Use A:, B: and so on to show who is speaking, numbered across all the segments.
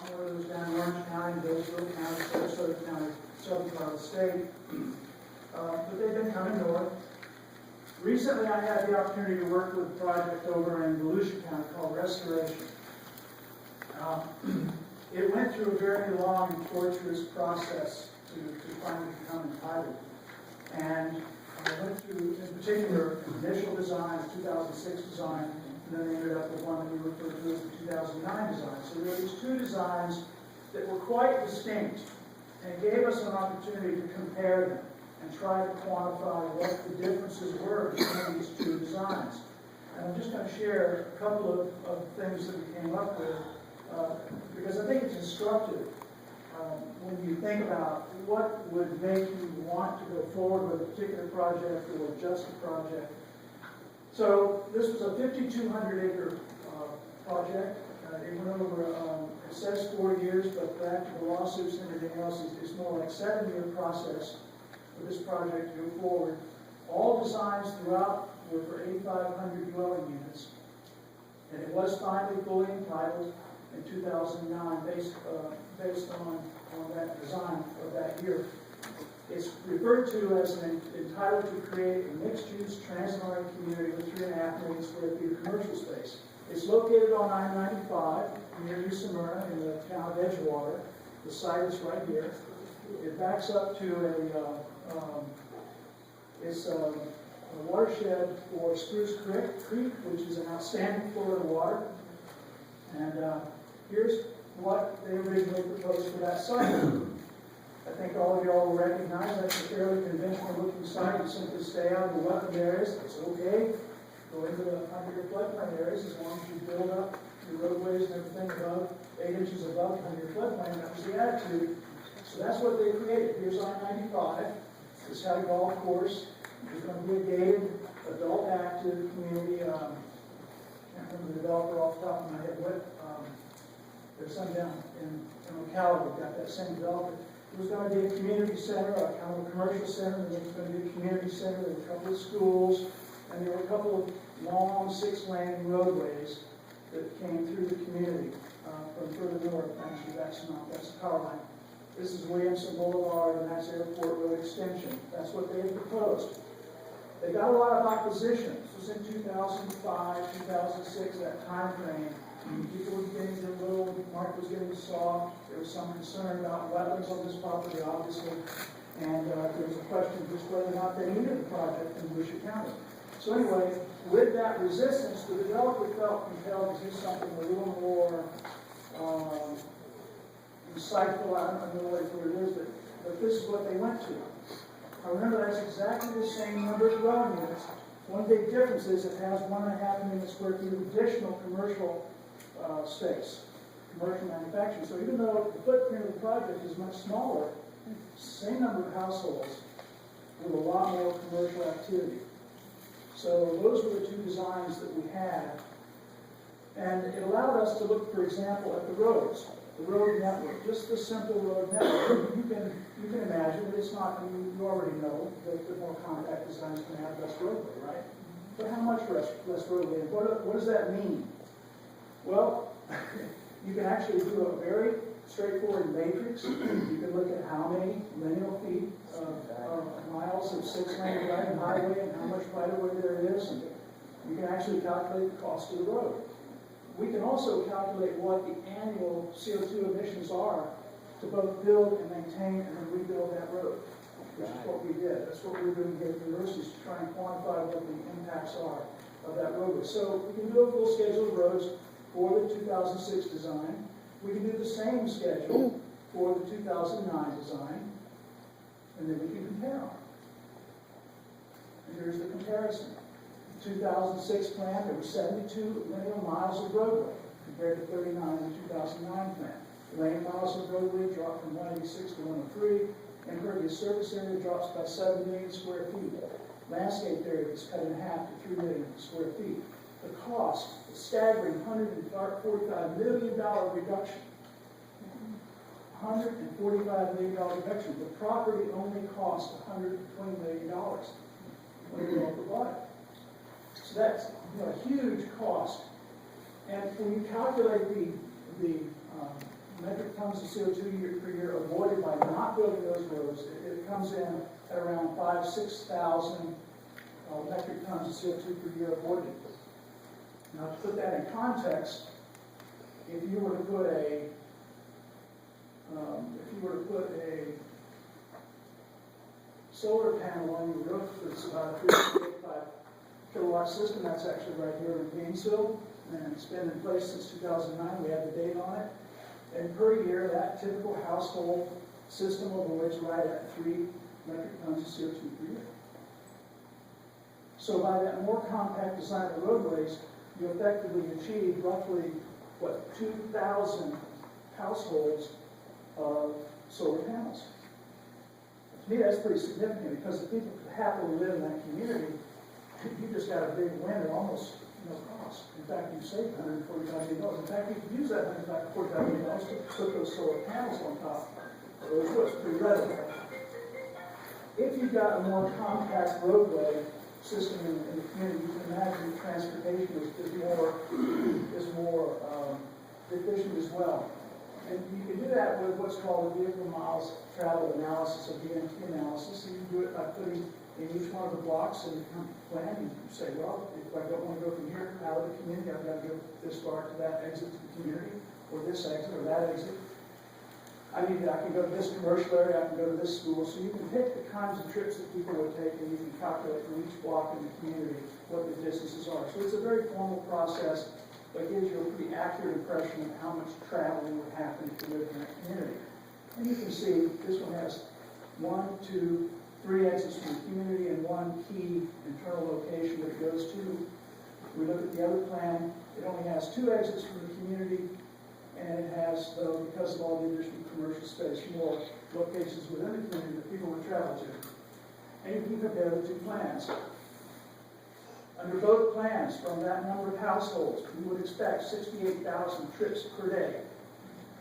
A: One of those down in Orange County, Bakersfield County, Sarasota County, southern part of the state. But they've been coming north. Recently, I had the opportunity to work with a project over in Alachua County called Restoration. It went through a very long and torturous process to finally become entitled. And I went through, in particular, initial design, 2006 design, and then they ended up with one that we refer to as the 2009 design. So there were these two designs that were quite distinct, and it gave us an opportunity to compare them and try to quantify what the differences were between these two designs. And I'm just going to share a couple of things that we came up with, because I think it's instructive when you think about what would make you want to go forward with a particular project or just a project. So this was a 5,200 acre project. It went over, it says 4 years, but back to the lawsuits and everything else, it's more like a 7-year process for this project to go forward. All designs throughout were for 8,500 dwelling units. And it was finally fully entitled in 2009 based on that design of that year. It's referred to as entitled to create a mixed-use transitory community with 3.5 million square feet of commercial space. It's located on I-95 near New Smyrna in the town of Edgewater. The site is right here. It backs up to it's a watershed for Spruce Creek, which is an outstanding Florida water. And here's what they originally proposed for that site. I think all of y'all will recognize that's a fairly conventional looking site. You simply stay out of the wetland areas. It's okay. Go into the under your floodplain areas as long as you build up your roadways and everything above 8 inches above under your floodplain. That was the attitude. So that's what they created. Here's I-95. This had a golf course. There's going to be a gated, adult active community. I can't remember the developer off the top of my head. There's some down in Ocala that got that same developer. It was going to be a community center, a kind of a commercial center, and there was going to be a community center. There were a couple of schools, and there were a couple of long 6-lane roadways that came through the community from further north. Actually, that's the power line. This is Williamson Boulevard, and that's Airport Road Extension. That's what they had proposed. They got a lot of opposition. This was in 2005, 2006, that time frame. People were getting a little, the market was getting soft. There was some concern about wetlands on this property, obviously. And there was a question just whether or not they needed the project in Volusia County. So anyway, with that resistance, the developer felt compelled to do something a little more insightful. I don't know what it is, but this is what they went to. Now remember, that's exactly the same number of dwelling units. One big difference is it has 1.5 million square feet of additional commercial space, commercial manufacturing. So even though the footprint of the project is much smaller, same number of households with a lot more commercial activity. So those were the two designs that we had. And it allowed us to look, for example, at the roads, the road network, just the simple road network. You can imagine that it's not, you already know that the more compact designs can have less roadway, right? But how much less roadway? And what does that mean? Well, you can actually do a very straightforward matrix. You can look at how many lineal feet of miles of 6-lane driving highway and how much right of way there is. And you can actually calculate the cost of the road. We can also calculate what the annual CO2 emissions are to both build and maintain and then rebuild that road, which is what we did. That's what we're doing here at the university, is to try and quantify what the impacts are of that roadway. So we can do a full schedule of roads for the 2006 design. We can do the same schedule for the 2009 design, and then we can compare them. And here's the comparison. The 2006 plan, there were 72 linear miles of roadway, compared to 39 in the 2009 plan. The lane miles of roadway dropped from 186 to 103. Impervious surface area drops by 7 million square feet. Landscape area is cut in half to 3 million square feet. The cost, a staggering $145 million reduction. $145 million reduction. The property only cost $120 million when you bought it. So that's a huge cost. And when you calculate the tons of CO2 per year avoided by not building those roads. It comes in at around 5,000–6,000 metric tons of CO2 per year avoided. Now, to put that in context, if you were to put a solar panel on your roof that's about a 385 kilowatt system, that's actually right here in Gainesville, and it's been in place since 2009. We have the date on it. And per year, that typical household system avoids right at 3 metric tons of CO2 per year. So by that more compact design of roadways, you effectively achieve roughly, 2,000 households of solar panels. To me, that's pretty significant, because if people could happily live in that community, you just got a big win at almost no cost. In fact, you saved $145 million. In fact, you could use that $145 million to put those solar panels on top of those roofs pretty readily. If you've got a more compact roadway system in the community, you can imagine transportation is more efficient as well. And you can do that with what's called the vehicle miles traveled analysis, or VMT analysis. And you do it by putting in each one of the blocks in the plan. You say, well, if I don't want to go from here out of the community, I've got to go this far to that exit to the community, or this exit, or that exit. I can go to this commercial area, I can go to this school. So you can pick the kinds of trips that people would take, and you can calculate for each block in the community what the distances are. So it's a very formal process that gives you a pretty accurate impression of how much traveling would happen if you live in that community. And you can see this one has 1, 2, 3 exits from the community and one key internal location that it goes to. If we look at the other plan, it only has 2 exits from the community, and it has, though, because of all the additional commercial space, more locations within the community that people would travel to. And you can compare the 2 plans. Under both plans, from that number of households, we would expect 68,000 trips per day.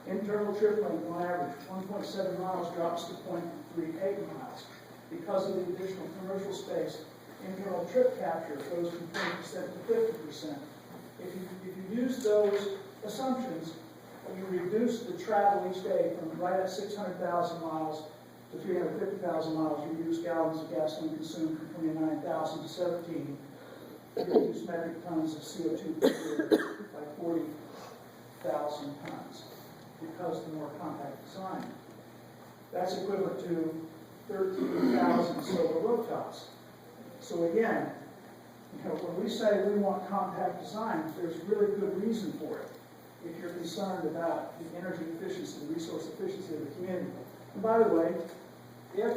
A: Internal trip length, on average, 1.7 miles drops to 0.38 miles. Because of the additional commercial space, internal trip capture goes from 20% to 50%. If you use those assumptions, you reduce the travel each day from right at 600,000 miles to 350,000 miles. You reduce gallons of gasoline consumed from 29,000 to 17. You reduce metric tons of CO2 per year by 40,000 tons because of the more compact design. That's equivalent to 13,000 solar rooftops. So again, when we say we want compact design, there's really good reason for it. If you're concerned about the energy efficiency, the resource efficiency of the community. And by the way, if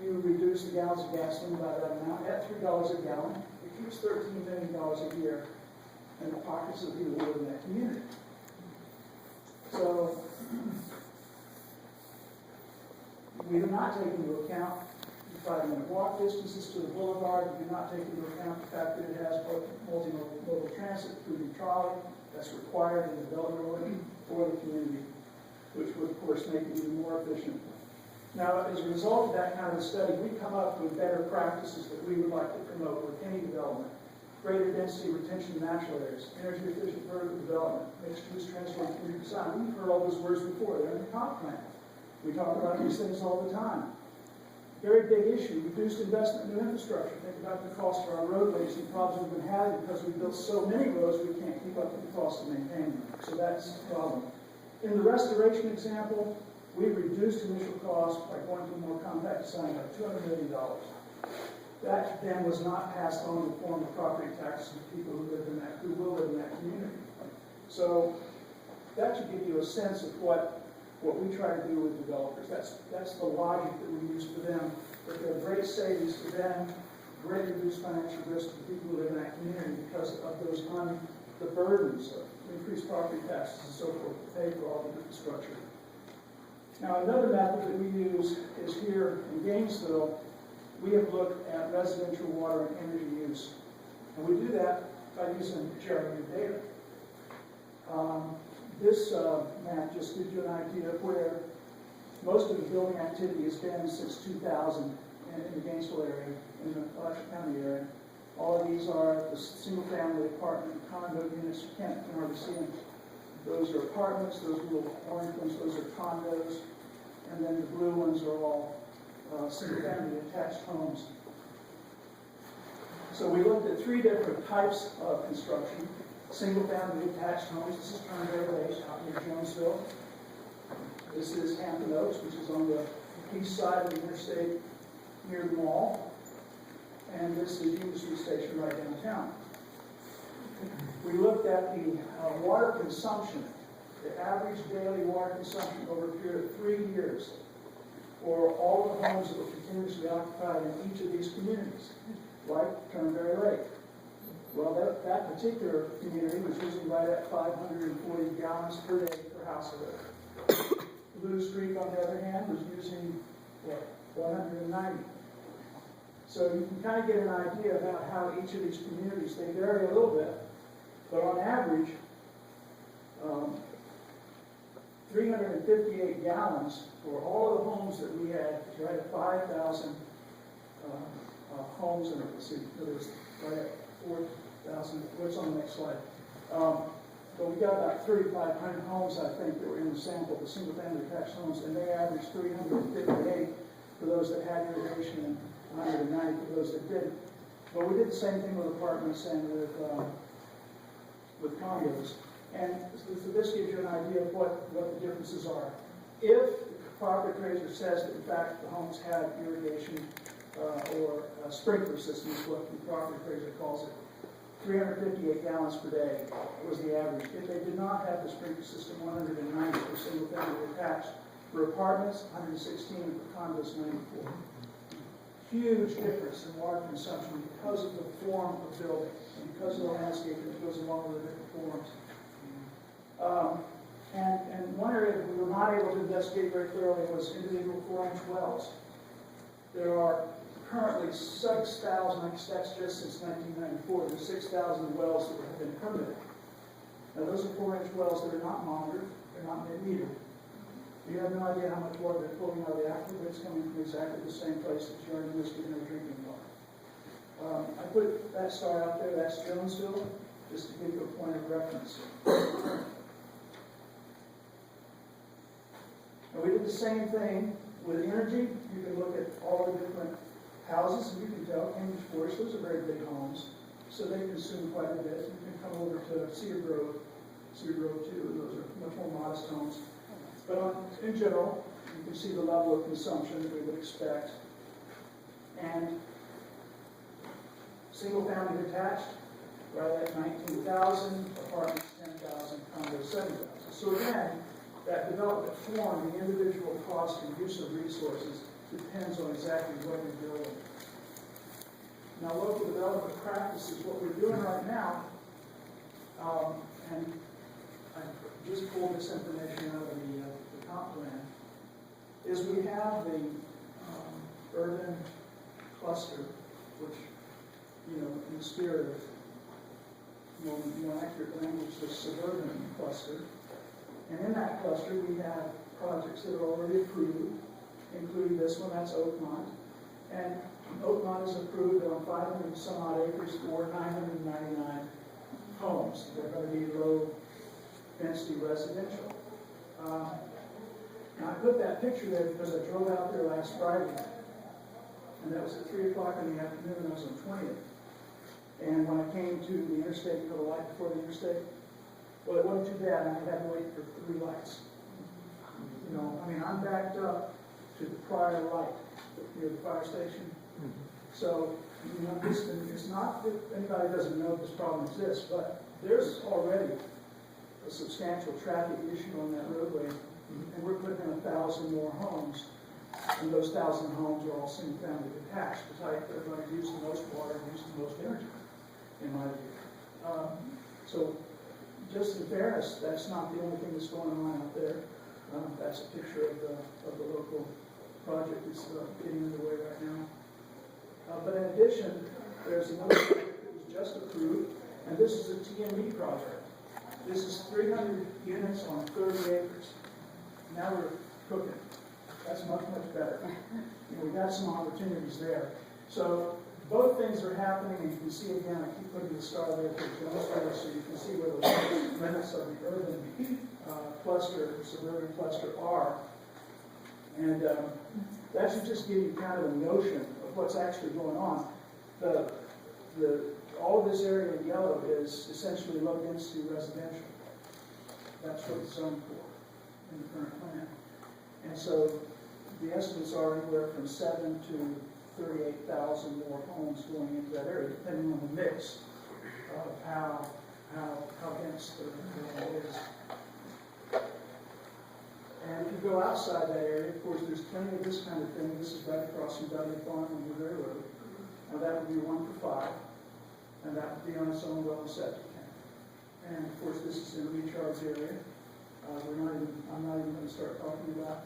A: you reduce the gallons of gasoline by that amount at $3 a gallon, it keeps $13 million a year in the pockets of people who live in that community. So we do not take into account the 5-minute walk distances to the boulevard. We do not take into account the fact that it has multimodal transit, including trolley. That's required in the development for the community, which would, of course, make it even more efficient. Now, as a result of that kind of a study, we come up with better practices that we would like to promote with any development. Greater density retention of natural areas, energy efficient vertical development, mixed-use transform community design. We've heard all those words before. They're in the comp plan. We talk about these things all the time. Very big issue, reduced investment in new infrastructure. Think about the cost for our roadways and problems we've been having because we built so many roads we can't keep up with the cost of maintaining them. So that's a problem. In the restoration example, we reduced initial costs by going to a more compact design by $200 million. That then was not passed on in the form of property taxes to people who will live in that community. So that should give you a sense of what we try to do with developers. That's the logic that we use for them. But there are great savings for them, great reduced financial risk to people who live in that community because of the burdens of increased property taxes and so forth to pay for all the infrastructure. Now, another method that we use is here in Gainesville. We have looked at residential water and energy use. And we do that by using GRU data. This map just gives you an idea of where most of the building activity has been since 2000 in the Gainesville area, in the Alachua County area. All of these are the single-family apartment condo units. You can't hardly see them. those are apartments, those little orange ones, those are condos, and then the blue ones are all single-family attached homes. So we looked at 3 different types of construction. Single-family attached homes. This is Turnberry Lake out near Jonesville. This is Hampton Oaks, which is on the east side of the interstate near the mall. And this is Union Street Station right downtown. We looked at the water consumption, the average daily water consumption over a period of 3 years for all of the homes that were continuously occupied in each of these communities, like Turnberry Lake. Well, that particular community was using right at 540 gallons per day per household. Blues Creek, on the other hand, was using, 190. So you can kind of get an idea about how each of these communities, they vary a little bit, but on average, 358 gallons for all of the homes that we had, right at 5,000 homes, and let's see, there's right at 4,000, what's on the next slide? But we got about 3,500 homes, I think, that were in the sample, the single-family attached homes, and they averaged 358 for those that had irrigation and 190 for those that didn't. But we did the same thing with apartments and with condos. And so this gives you an idea of what the differences are. If the property appraiser says that in fact the homes had irrigation or sprinkler system is what the property appraiser calls it, 358 gallons per day was the average. If they did not have the sprinkler system, 190 for single family attached. For apartments, 116, and for condos, 94. Huge difference in water consumption because of the form of building and because of the landscape that goes along with the different forms. And one area that we were not able to investigate very thoroughly was individual 4-inch wells. There are currently 6,000, that's just since 1994, there's 6,000 wells that have been permitted. Now those are 4-inch wells that are not monitored, they're not metered. You have no idea how much water they're pulling out of the aquifer, but it's coming from exactly the same place that you're investing in drinking water. I put that star out there, that's Jonesville, just to give you a point of reference. And we did the same thing with energy. You can look at all the different houses, and you can tell Cambridge Forest, those are very big homes, so they consume quite a bit. You can come over to Cedar Grove too, those are much more modest homes. But in general, you can see the level of consumption that we would expect. And single-family detached, right at 19,000, apartments 10,000, condos 7,000. So again, that development form, the individual cost and use of resources depends on exactly what you're building. Now, local development practices, what we're doing right now, and I just pulled this information out of the comp plan, is we have the urban cluster, which, in the spirit of more accurate language, the suburban cluster. And in that cluster, we have projects that are already approved, including this one, that's Oakmont. And Oakmont is approved on 500 some odd acres for 999 homes. They're going to be low density residential. Now I put that picture there because I drove out there last Friday, and that was at 3 o'clock in the afternoon, and I was on 20th. And when I came to the interstate, the light before the interstate, well, it wasn't too bad. I had to wait for 3 lights. I'm backed up to the prior light near the fire station. So, it's not that anybody doesn't know this problem exists, but there's already a substantial traffic issue on that roadway, and we're putting in 1,000 more homes, and those 1,000 homes are all single-family detached. It's like they're going to use the most water and use the most energy, in my view. So, just in fairness, that's not the only thing that's going on out there. That's a picture of the local project that's getting underway right now. But in addition, there's another project that was just approved, and this is a TME project. This is 300 units on 30 acres. Now we're cooking. That's much, much better. We got some opportunities there. So both things are happening, and you can see again, I keep putting the star there for Jonesboro, so you can see where the limits of the urban cluster, suburban cluster are. And that should just give you kind of a notion of what's actually going on. All of this area in yellow is essentially low density residential. That's what it's zoned for in the current plan. And so the estimates are anywhere from 7 to 38,000 more homes going into that area, depending on the mix of how dense the land is. And if you go outside that area, of course, there's plenty of this kind of thing. This is right across from Dudley Farm on the railroad. Now that would be 1 for 5, and that would be on its own well and septic tank. And of course, this is in a recharge area. I'm not even going to start talking about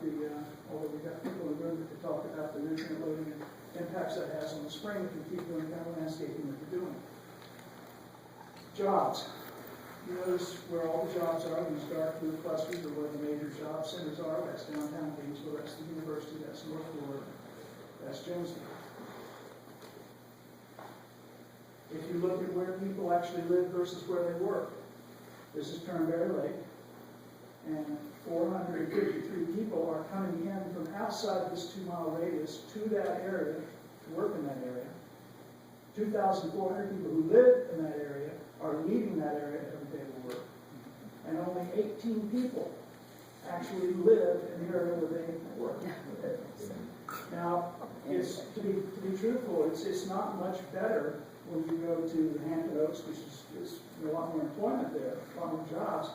A: although we've got people in the room that could talk about the nutrient loading and impacts that has on the spring if you keep doing the kind of landscaping that you're doing. Jobs. You notice where all the jobs are, these dark blue clusters are where the major job centers are. That's downtown Gainesville, that's the university, that's North Florida, that's Jonesboro. If you look at where people actually live versus where they work, this is Turnberry Lake, and 453 people are coming in from outside this 2-mile radius to that area, to work in that area. 2,400 people who live in that area are leaving that area every day to work. And only 18 people actually live in the area where they work. Now, to be truthful, it's not much better when you go to Hampton Oaks, which is a lot more employment there, a lot more jobs.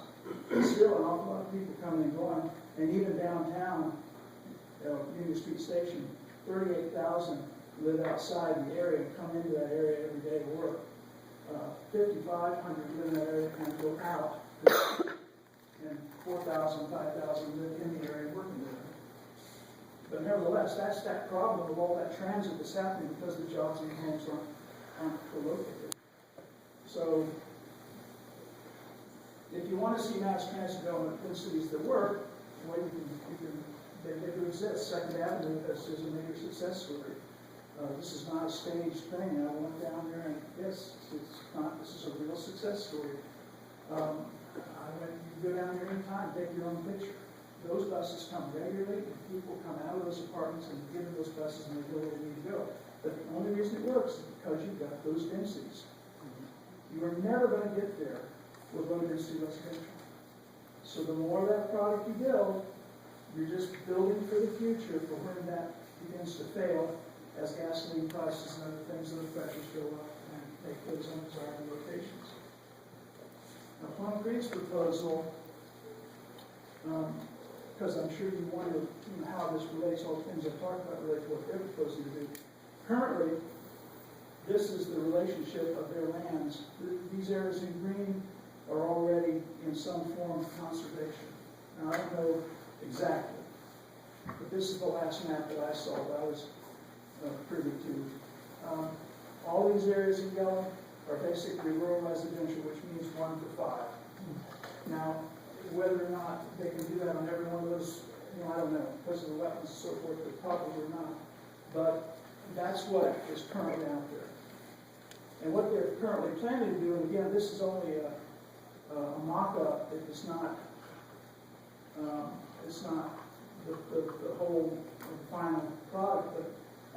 A: There's still an awful lot of people coming and going. And even downtown, Union Street Station, 38,000 live outside the area, come into that area every day to work. 5,500 live in that area and go out, and 4,000, 5,000 live in the area working there. But nevertheless, that's that problem of all that transit that's happening because the jobs and homes aren't co-located. So, if you want to see mass transit development in cities that work, well, they do exist. Second Avenue is a major success story. This is not a staged thing. I went down there and yes, it's not. This is a real success story. You go down there anytime, take your own picture. Those buses come regularly, and people come out of those apartments and get in those buses and they go where they need to go. But the only reason it works is because you've got those densities. You are never going to get there with low density residential. So the more of that product you build, you're just building for the future for when that begins to fail as gasoline prices and other things, other pressures go up and take those undesirable locations. Now, Plum Creek's proposal, because I'm sure you wonder how this relates, all the things I've talked about relate to what they're proposing to do. Currently, this is the relationship of their lands. These areas in green are already in some form of conservation. Now, I don't know exactly, but this is the last map that I saw that I was privy to. All these areas in yellow are basically rural residential, which means 1 for 5. Now, whether or not they can do that on every one of those, I don't know, because of the wetlands and so forth, but probably not. But that's what is currently out there. And what they're currently planning to do, and again, this is only a mock-up, it's not the whole final product, but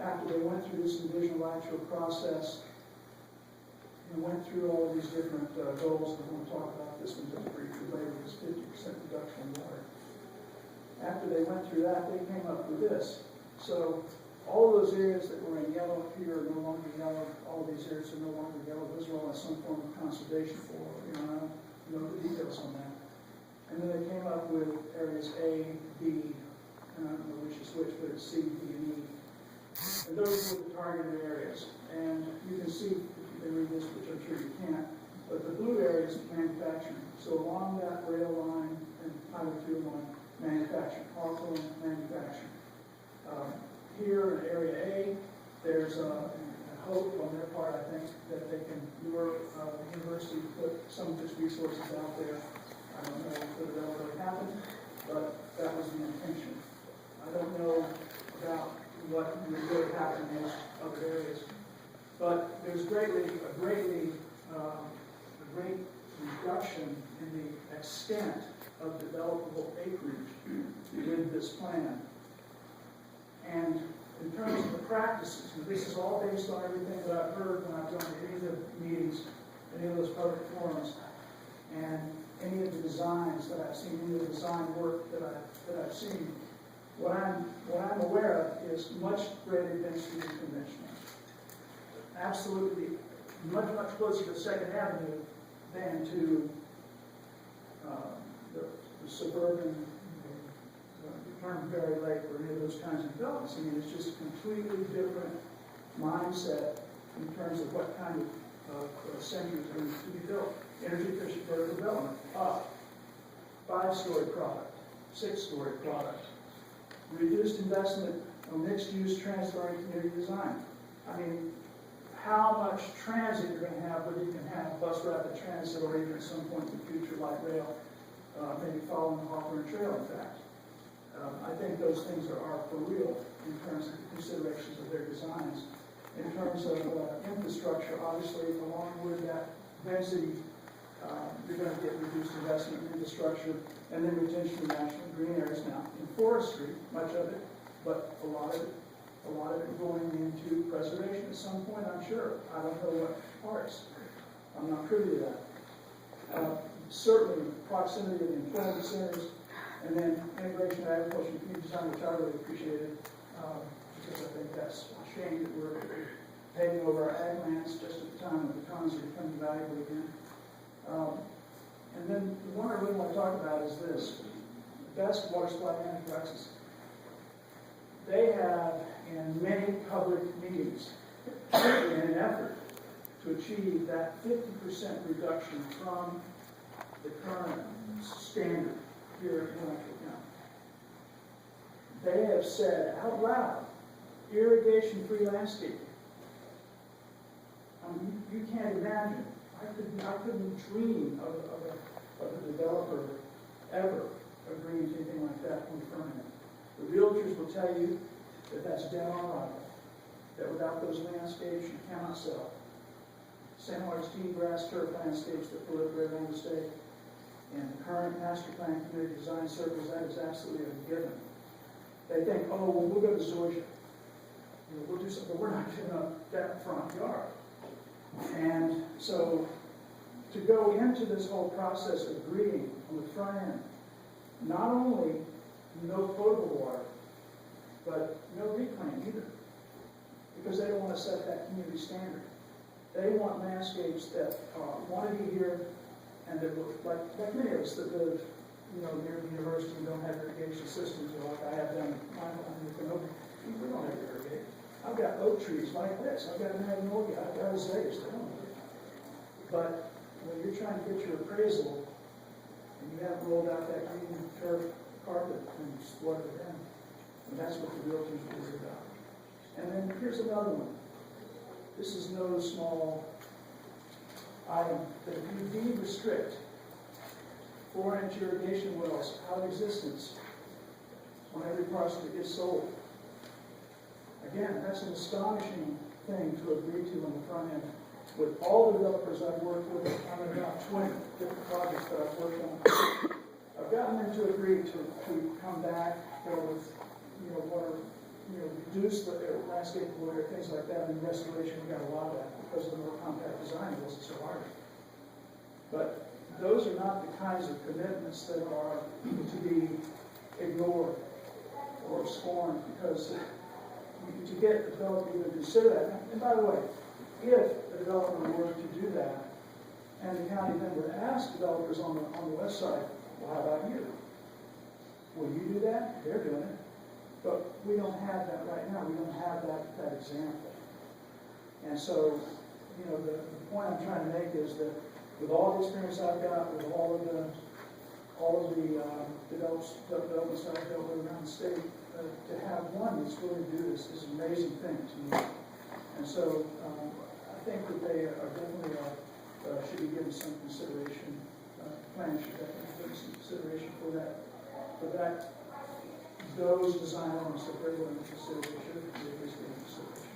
A: after they went through this Envision Alachua process and went through all of these different goals, and we'll talk about this one just briefly later, this 50% reduction in water. After they went through that, they came up with this. So all of those areas that were in yellow here are no longer yellow. All of these areas are no longer yellow. Those are all in some form of conservation for, I don't know the details on that. And then they came up with areas A, B, and I don't know which is which, but it's C, D, and E. And those were the targeted areas. And you can see, if you can read this, which I'm sure you can't, but the blue area is manufacturing. So along that rail line and Highway 201, manufacturing, Hawthorne manufacturing. Here in Area A, there's a hope on their part, I think, that they can lure the university to put some of its resources out there. I don't know if it will really happen, but that was the intention. I don't know about what would really happen in those other areas. But there's a great reduction in the extent of developable acreage with this plan. And in terms of the practices, and this is all based on everything that I've heard when I've gone to any of the meetings, any of those public forums, and any of the designs that I've seen, any of the design work that I've seen, what I'm aware of is much greater density than conventional. Absolutely, much closer to Second Avenue than to the suburban Berry Lake or any of those kinds of developments. I mean, it's just a completely different mindset in terms of what kind of centers are going to be built. Energy efficient vertical development, up, 5-story product, 6-story product, reduced investment on mixed-use transferring community design. I mean, how much transit you're going to have, whether you can have bus rapid transit or even at some point in the future light rail, maybe following the Hawthorne Trail, in fact. I think those things are for real in terms of the considerations of their designs. In terms of infrastructure, obviously, along with that density, you're going to get reduced investment in infrastructure, and then retention of national green areas. Now, in forestry, much of it, but a lot of it going into preservation at some point, I'm sure. I don't know what parts. I'm not privy to that. Certainly, proximity of the employment centers, and then integration of agriculture and community design, which I really appreciated, because I think that's a shame that we're paving over our ag lands just at the time when the commons are becoming valuable again. And then the one I really want to talk about is this. The best water supply management practices. They have, in many public meetings, in an effort to achieve that 50% reduction from the current standard here in Alachua County. They have said out loud, irrigation-free landscaping. You can't imagine. I couldn't dream of a developer ever agreeing to anything like that on the front end. The realtors will tell you that that's dead on arrival, that without those landscapes you cannot sell. San Augustine grass turf landscapes that proliferate around the state, and the current master plan community design circles, that is absolutely a given. They think, oh, well, we'll go to Zoysia. We'll do something, but we're not giving up that front yard. And so, to go into this whole process of agreeing on the front end, not only no potable water, but no reclaim either, because they don't want to set that community standard. They want landscapes that want to be here, and that look like many of us that live, near the university and don't have irrigation systems, like I have down in my home. We don't have irrigation. I've got oak trees like this. I've got magnolia. I've got azaleas. They don't have it. But when you're trying to get your appraisal, and you haven't rolled out that green turf carpet and watered it down, and that's what the realtors are worried about. And then here's another one. This is no small item, that if you de-restrict 4-inch irrigation wells out of existence on every parcel that gets sold, again, that's an astonishing thing to agree to on the front end. With all the developers I've worked with, I'm in about 20 different projects that I've worked on. I've gotten them to agree to come back, with, water, reduce the landscape water, things like that. In restoration, we got a lot of that because of the more compact design. It wasn't so hard. But those are not the kinds of commitments that are to be ignored or scorned, because to get the developer to consider that. And by the way, if the developer were to do that, and the county then would ask developers on the west side, well, how about you? Will you do that? They're doing it. But we don't have that right now. We don't have that example. And so, the point I'm trying to make is that with all the experience I've got, with all of the developments that I've dealt with around the state, to have one that's willing to do this is an amazing thing to me. And so I think that they are definitely should be given some consideration. Plan should definitely be given some consideration for that. Those design elements that they're willing to consider should be given consideration.